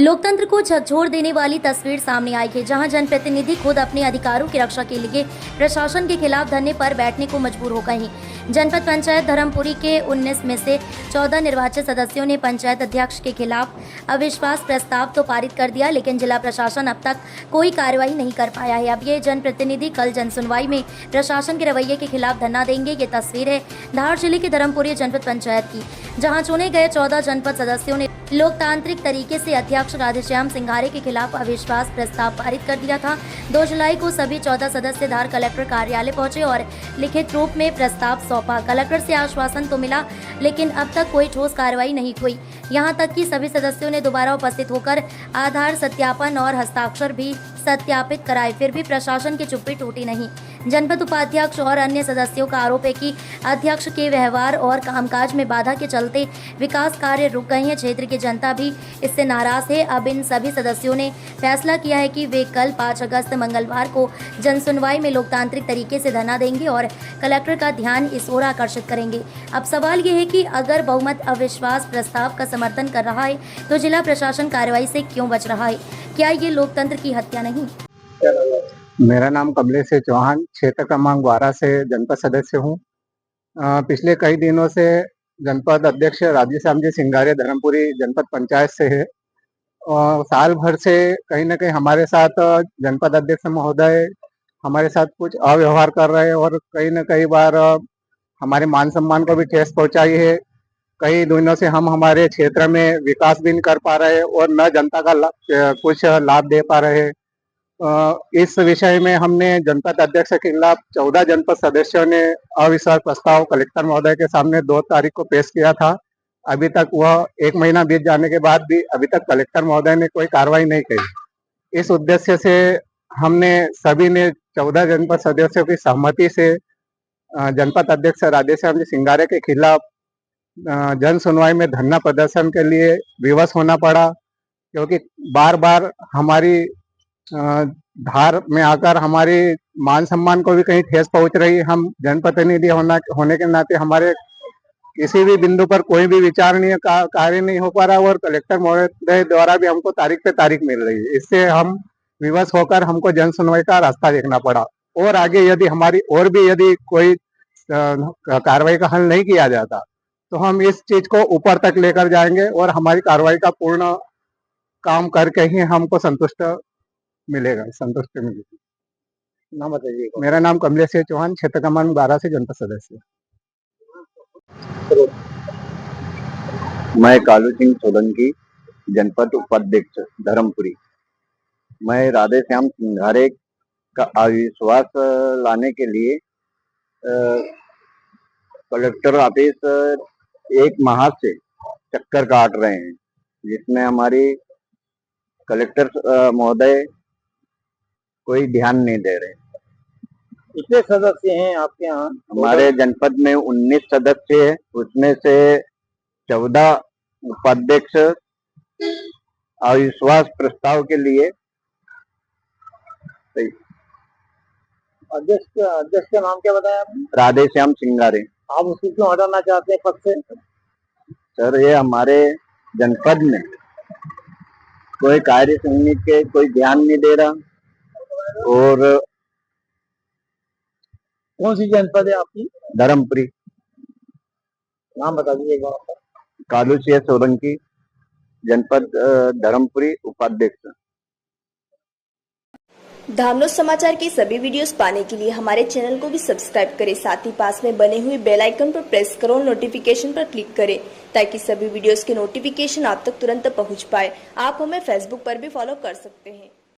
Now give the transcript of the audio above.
लोकतंत्र को झकझोर देने वाली तस्वीर सामने आई है, जहां जनप्रतिनिधि खुद अपने अधिकारों की रक्षा के लिए प्रशासन के खिलाफ धरने पर बैठने को मजबूर हो गए हैं। जनपद पंचायत धर्मपुरी के 19 में से 14 निर्वाचित सदस्यों ने पंचायत अध्यक्ष के खिलाफ अविश्वास प्रस्ताव तो पारित कर दिया, लेकिन जिला प्रशासन अब तक कोई कार्रवाई नहीं कर पाया है। अब ये जनप्रतिनिधि कल जनसुनवाई में प्रशासन के रवैये के खिलाफ धरना देंगे। ये तस्वीर है धार जिले के धर्मपुरी जनपद पंचायत की, जहाँ चुने गए 14 जनपद सदस्यों ने लोकतांत्रिक तरीके से अध्यक्ष राधेश्याम सिंघारे के खिलाफ अविश्वास प्रस्ताव पारित कर दिया था। 2 जुलाई को सभी 14 सदस्य धार कलेक्टर कार्यालय पहुंचे और लिखित रूप में प्रस्ताव सौंपा। कलेक्टर से आश्वासन तो मिला, लेकिन अब तक कोई ठोस कार्रवाई नहीं हुई। यहां तक कि सभी सदस्यों ने दोबारा उपस्थित होकर आधार सत्यापन और हस्ताक्षर भी सत्यापित कराए, फिर भी प्रशासन की चुप्पी टूटी नहीं। जनपद उपाध्यक्ष और अन्य सदस्यों का आरोप है कि अध्यक्ष के व्यवहार और कामकाज में बाधा के चलते विकास कार्य रुक गए हैं। क्षेत्र की जनता भी इससे नाराज है। अब इन सभी सदस्यों ने फैसला किया है कि वे कल 5 अगस्त मंगलवार को जनसुनवाई में लोकतांत्रिक तरीके से धरना देंगे और कलेक्टर का ध्यान इस ओर आकर्षित करेंगे। अब सवाल ये है कि अगर बहुमत अविश्वास प्रस्ताव का समर्थन कर रहा है तो जिला प्रशासन कार्रवाई से क्यों बच रहा है? क्या ये लोकतंत्र की हत्या नहीं? मेरा नाम कमलेश चौहान, क्षेत्र क्रमांक 12 से जनपद सदस्य हूँ। पिछले कई दिनों से जनपद अध्यक्ष राधेश्याम जी सिंघारे धर्मपुरी जनपद पंचायत से है और साल भर से कहीं न कहीं हमारे साथ जनपद अध्यक्ष महोदय हमारे साथ कुछ अव्यवहार कर रहे हैं और कई न कई बार हमारे मान सम्मान को भी ठेस पहुंचाई है। कई दिनों से हम हमारे क्षेत्र में विकास भी नहीं कर पा रहे और न जनता का कुछ लाभ दे पा रहे हैं। इस विषय में हमने जनपद अध्यक्ष के खिलाफ 14 जनपद सदस्यों ने अविश्वास प्रस्ताव कलेक्टर महोदय के सामने 2 तारीख को पेश किया था। अभी तक वह 1 महीना बीत जाने के बाद भी अभी तक कलेक्टर महोदय ने कोई कार्रवाई नहीं की। इस उद्देश्य से हमने सभी ने 14 जनपद सदस्यों की सहमति से जनपद अध्यक्ष राधेश्याम जी सिंघारे के खिलाफ जन सुनवाई में धरना प्रदर्शन के लिए विवश होना पड़ा, क्योंकि बार बार हमारी धार में आकर हमारी मान सम्मान को भी कहीं ठेस पहुंच रही। हम जनप्रतिनिधि होने के नाते हमारे किसी भी बिंदु पर कोई भी विचारणीय कार्य नहीं हो पा रहा और कलेक्टर महोदय द्वारा भी हमको तारीख पे तारीख मिल रही है। इससे हम विवश होकर हमको जन सुनवाई का रास्ता देखना पड़ा और आगे यदि हमारी और भी यदि कोई कार्रवाई का हल नहीं किया जाता तो हम इस चीज को ऊपर तक लेकर जाएंगे और हमारी कार्रवाई का पूर्ण काम करके ही हमको संतुष्टि मिलेगी। नाम बताइए। मेरा नाम कमलेश चौहान, क्षेत्र क्रमांक 12 से जनपद सदस्य। मैं कालू सिंह सोलंकी, जनपद उपाध्यक्ष धर्मपुरी। मैं राधेश्याम सिंघारे का अविश्वास लाने के लिए कलेक्टर ऑफिस 1 माह से चक्कर काट रहे हैं, जिसमें हमारी कलेक्टर महोदय कोई ध्यान नहीं दे रहे। कितने सदस्य हैं आपके यहाँ? हमारे जनपद में 19 सदस्य है, उसमें से 14 उपाध्यक्ष अविश्वास प्रस्ताव के लिए। अध्यक्ष का नाम क्या बताया आपने? राधेश्याम सिंघारे। आप उसको क्यों हटाना चाहते हैं पद से? सर, ये हमारे जनपद में कोई कार्य सुनने के कोई ध्यान नहीं दे रहा। और कौन सी जनपद है आपकी? धर्मपुरी। नाम बता दीजिए एक बार। कालू सिंह सोलंकी, जनपद धर्मपुरी उपाध्यक्ष। धामनोद समाचार के सभी वीडियोस पाने के लिए हमारे चैनल को भी सब्सक्राइब करें, साथ ही पास में बने हुए बेल आइकन पर प्रेस करो, नोटिफिकेशन पर क्लिक करें ताकि सभी वीडियोस के नोटिफिकेशन आप तक तुरंत पहुंच पाए। आप हमें फेसबुक पर भी फॉलो कर सकते हैं।